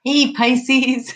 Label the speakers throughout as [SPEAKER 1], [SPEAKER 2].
[SPEAKER 1] Hey, Pisces.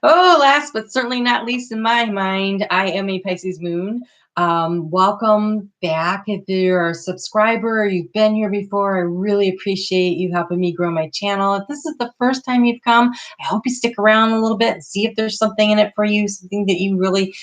[SPEAKER 1] Oh, last but certainly not least in my mind, I am a Pisces moon. Welcome back. If you're a subscriber or you've been here before, I really appreciate you helping me grow my channel. If this is the first time you've come, I hope you stick around a little bit and see if there's something in it for you, something that you really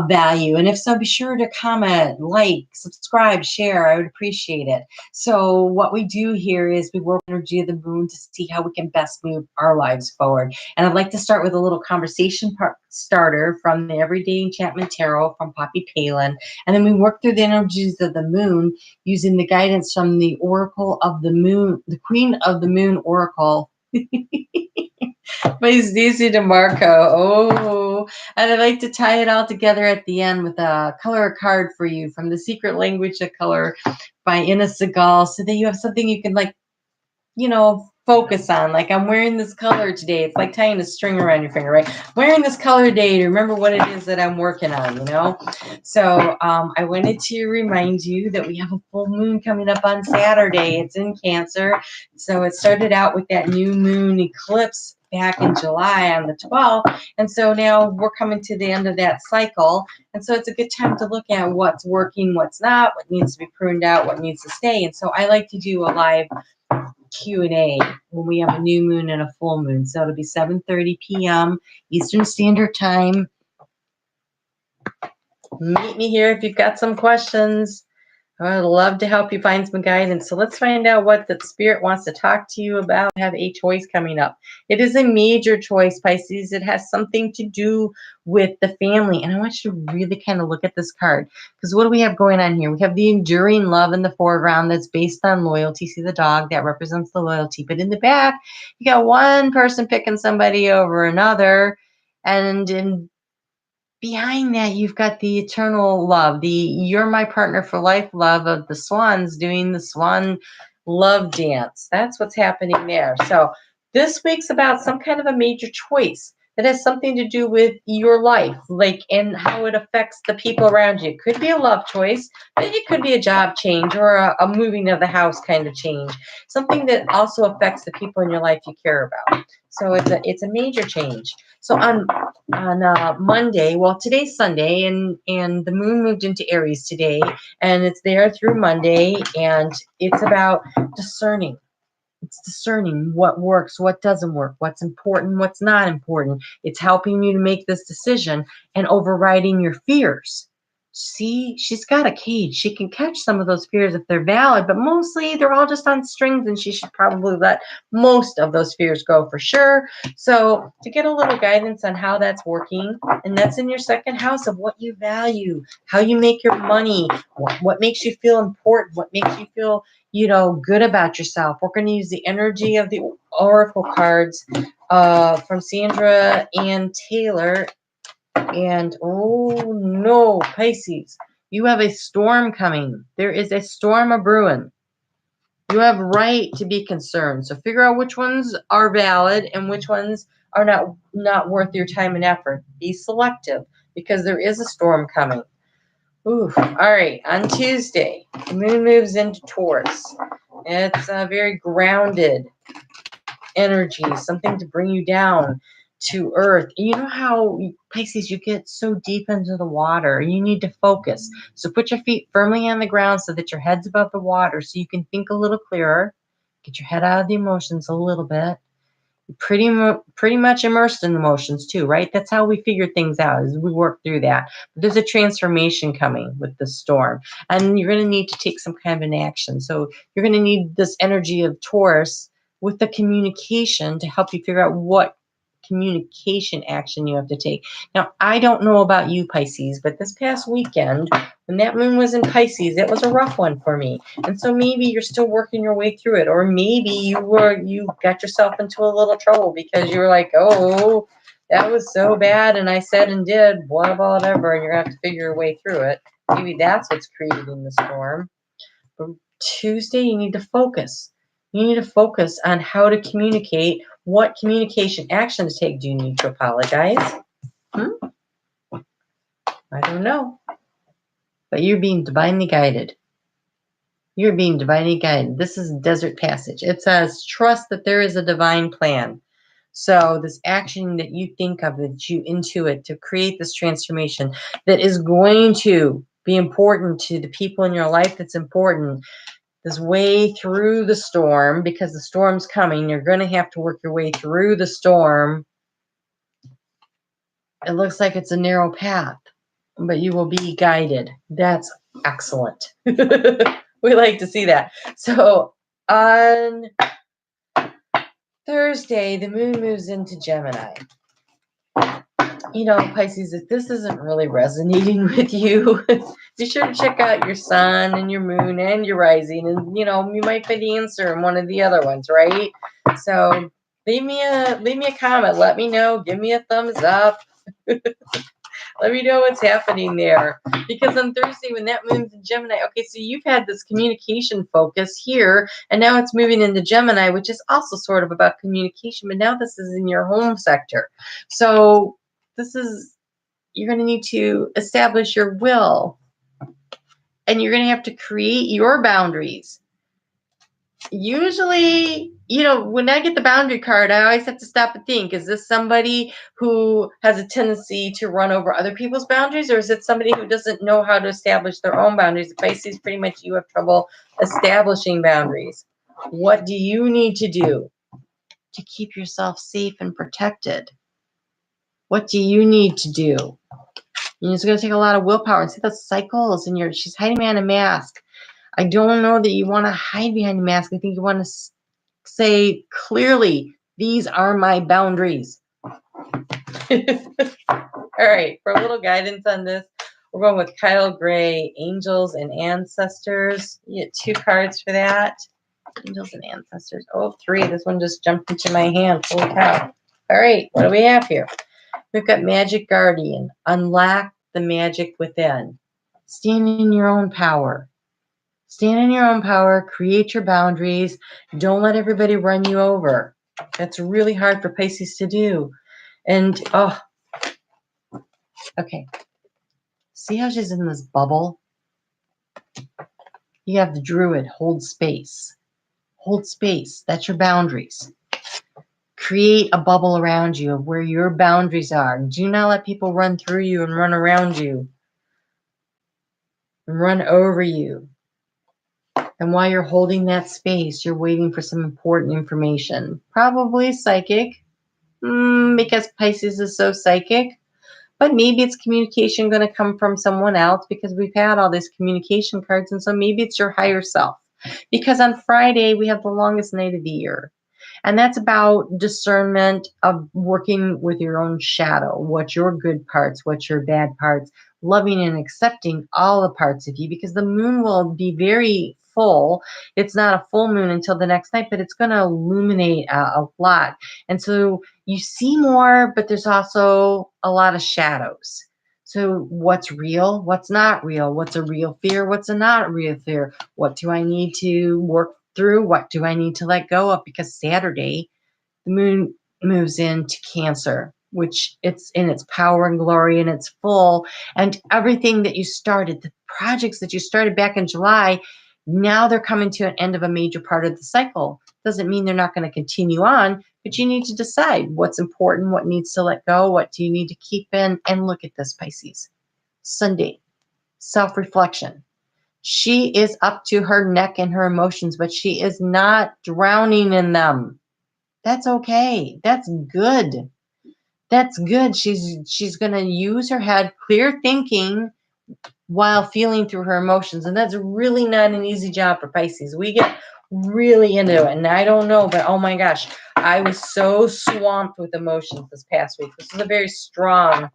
[SPEAKER 1] value. And if so, be sure to comment, like, subscribe, share. I would appreciate it. So what we do here is we work with the energy of the moon to see how we can best move our lives forward. And I'd like to start with a little conversation starter from the Everyday Enchantment Tarot from Poppy Palin. And then we work through the energies of the moon using the guidance from the Oracle of the Moon, the Queen of the Moon Oracle. By Stacey DeMarco. Oh, and I'd like to tie it all together at the end with a color card for you from The Secret Language of Color by Ina Segal, so that you have something you can, like, focus on. Like, I'm wearing this color today. It's like tying a string around your finger, right? Wearing this color today to remember what it is that I'm working on. So I wanted to remind you that we have a full moon coming up on Saturday. It's in Cancer. So it started out with that new moon eclipse back in July on the 12th. And so now we're coming to the end of that cycle. And so it's a good time to look at what's working, what's not, what needs to be pruned out, what needs to stay. And so I like to do a live Q&A when we have a new moon and a full moon. So it'll be 7:30 p.m. Eastern Standard Time. Meet me here if you've got some questions. I'd love to help you find some guidance. So let's find out what the spirit wants to talk to you about. I have a choice coming up. It is a major choice, Pisces. It has something to do with the family. And I want you to really kind of look at this card, because what do we have going on here? We have the enduring love in the foreground that's based on loyalty. See the dog? That represents the loyalty. But in the back, you got one person picking somebody over another. And behind that, you've got the eternal love, the you're my partner for life love of the swans doing the swan love dance. That's what's happening there. So this week's about some kind of a major choice that has something to do with your life, like, and how it affects the people around you. It could be a love choice, but it could be a job change or a moving of the house kind of change. Something that also affects the people in your life you care about. So it's a major change. So on Monday, well, today's Sunday, and the moon moved into Aries today, and it's there through Monday, and it's about discerning. It's discerning what works, what doesn't work, what's important, what's not important. It's helping you to make this decision and overriding your fears. See, she's got a cage. She can catch some of those fears if they're valid, but mostly they're all just on strings, and she should probably let most of those fears go for sure. So to get a little guidance on how that's working, and that's in your second house of what you value, how you make your money, what makes you feel important, what makes you feel good about yourself. We're going to use the energy of the oracle cards from Sandra Ann Taylor. And oh no, Pisces, you have a storm coming. There is a storm a brewing. You have right to be concerned. So figure out which ones are valid and which ones are not worth your time and effort. Be selective, because there is a storm coming. Ooh, all right. On Tuesday, the moon moves into Taurus. It's a very grounded energy, something to bring you down to earth. You know how, Pisces, you get so deep into the water, you need to focus. So put your feet firmly on the ground so that your head's above the water, so you can think a little clearer. Get your head out of the emotions a little bit. Pretty much immersed in emotions too, right? That's how we figure things out, as we work through that. But there's a transformation coming with the storm, and you're going to need to take some kind of an action. So you're going to need this energy of Taurus with the communication to help you figure out what communication action you have to take. Now, I don't know about you, Pisces, but this past weekend, when that moon was in Pisces, it was a rough one for me. And so maybe you're still working your way through it, or maybe you got yourself into a little trouble because you were like, oh, that was so bad, and I said and did whatever, and you're gonna have to figure your way through it. Maybe that's what's creating the storm. But Tuesday, you need to focus. You need to focus on how to communicate. What communication action to take? Do you need to apologize? I don't know. But you're being divinely guided. You're being divinely guided. This is Desert Passage. It says, trust that there is a divine plan. So this action that you think of, that you intuit to create this transformation that is going to be important to the people in your life, that's important, this way through the storm, because the storm's coming. You're going to have to work your way through the storm. It looks like it's a narrow path, but you will be guided. That's excellent. We like to see that. So on Thursday, the moon moves into Gemini. You know, Pisces, if this isn't really resonating with you, be sure to check out your sun and your moon and your rising. And, you know, you might find the answer in one of the other ones, right? So leave me a comment. Let me know. Give me a thumbs up. Let me know what's happening there. Because on Thursday, when that moves in Gemini, okay, so you've had this communication focus here, and now it's moving into Gemini, which is also sort of about communication, but now this is in your home sector. So you're going to need to establish your will, and you're going to have to create your boundaries. Usually, you know, when I get the boundary card, I always have to stop and think, is this somebody who has a tendency to run over other people's boundaries, or is it somebody who doesn't know how to establish their own boundaries? Pisces, pretty much you have trouble establishing boundaries. What do you need to do to keep yourself safe and protected? What do you need to do? It's going to take a lot of willpower. And see the cycles, and she's hiding behind a mask. I don't know that you want to hide behind a mask. I think you want to say clearly, these are my boundaries. All right, for a little guidance on this, we're going with Kyle Gray, Angels and Ancestors. You get 2 cards for that. Angels and Ancestors. Oh, 3. This one just jumped into my hand. Holy cow. All right, what do we have here? We've got Magic Guardian. Unlock the magic within. Stand in your own power. Stand in your own power. Create your boundaries. Don't let everybody run you over. That's really hard for Pisces to do. And, okay. See how she's in this bubble? You have the Druid. Hold space. Hold space. That's your boundaries. Create a bubble around you of where your boundaries are. Do not let people run through you and run around you and run over you. And while you're holding that space, you're waiting for some important information. Probably psychic, because Pisces is so psychic. But maybe it's communication going to come from someone else, because we've had all these communication cards. And so maybe it's your higher self. Because on Friday, we have the longest night of the year. And that's about discernment of working with your own shadow. What's your good parts? What's your bad parts? Loving and accepting all the parts of you, because the moon will be very full. It's not a full moon until the next night, but it's going to illuminate a lot. And so you see more, but there's also a lot of shadows. So what's real? What's not real? What's a real fear? What's a not real fear? What do I need to work through? What do I need to let go of? Because Saturday, the moon moves into Cancer, which it's in its power and glory, and it's full. And everything that you started, the projects that you started back in July, now they're coming to an end of a major part of the cycle. Doesn't mean they're not going to continue on, but you need to decide what's important, what needs to let go, what do you need to keep in. And look at this, Pisces. Sunday, self-reflection. She is up to her neck in her emotions, but she is not drowning in them. That's okay. That's good. That's good. She's going to use her head, clear thinking, while feeling through her emotions. And that's really not an easy job for Pisces. We get really into it. And I don't know, but oh my gosh, I was so swamped with emotions this past week. This is a very strong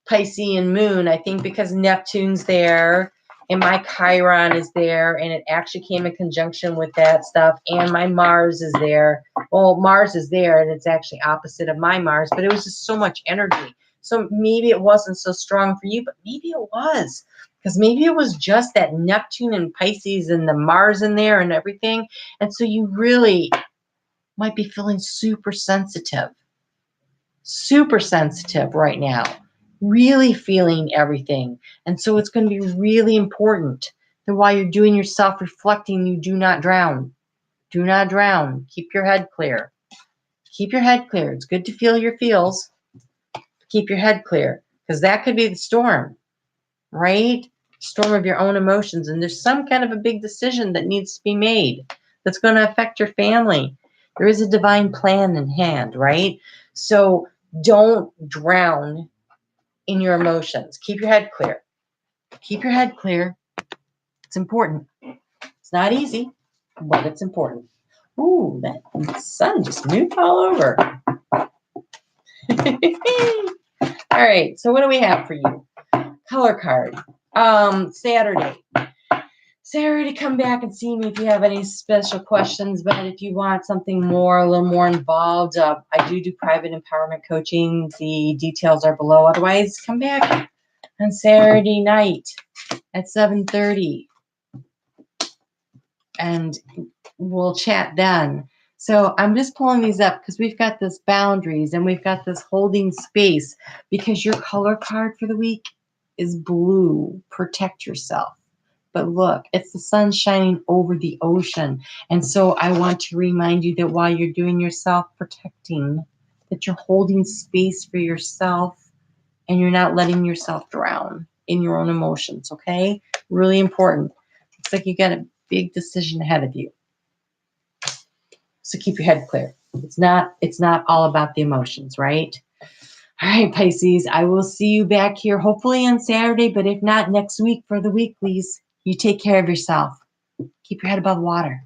[SPEAKER 1] Piscean moon, I think, because Neptune's there and my Chiron is there, and it actually came in conjunction with that stuff, and my Mars is there. Well, Mars is there, and it's actually opposite of my Mars, but it was just so much energy. So maybe it wasn't so strong for you, but maybe it was, because maybe it was just that Neptune and Pisces and the Mars in there and everything, and so you really might be feeling super sensitive right now. Really feeling everything. And so it's going to be really important that while you're doing your self-reflecting, you do not drown. Do not drown. Keep your head clear. Keep your head clear. It's good to feel your feels. Keep your head clear, because that could be the storm, right? Storm of your own emotions. And there's some kind of a big decision that needs to be made that's going to affect your family. There is a divine plan in hand, right? So don't drown in your emotions. Keep your head clear. Keep your head clear. It's important. It's not easy, but it's important. Ooh, that sun just moved all over. All right, so what do we have for you? Color card. Saturday. Saturday, come back and see me if you have any special questions. But if you want something more, a little more involved, I do private empowerment coaching. The details are below. Otherwise, come back on Saturday night at 7:30, and we'll chat then. So I'm just pulling these up because we've got this boundaries and we've got this holding space, because your color card for the week is blue. Protect yourself. But look, it's the sun shining over the ocean. And so I want to remind you that while you're doing your self-protecting, that you're holding space for yourself and you're not letting yourself drown in your own emotions, okay? Really important. Looks like you got a big decision ahead of you. So keep your head clear. It's not all about the emotions, right? All right, Pisces, I will see you back here hopefully on Saturday, but if not, next week for the weeklies. You take care of yourself. Keep your head above water.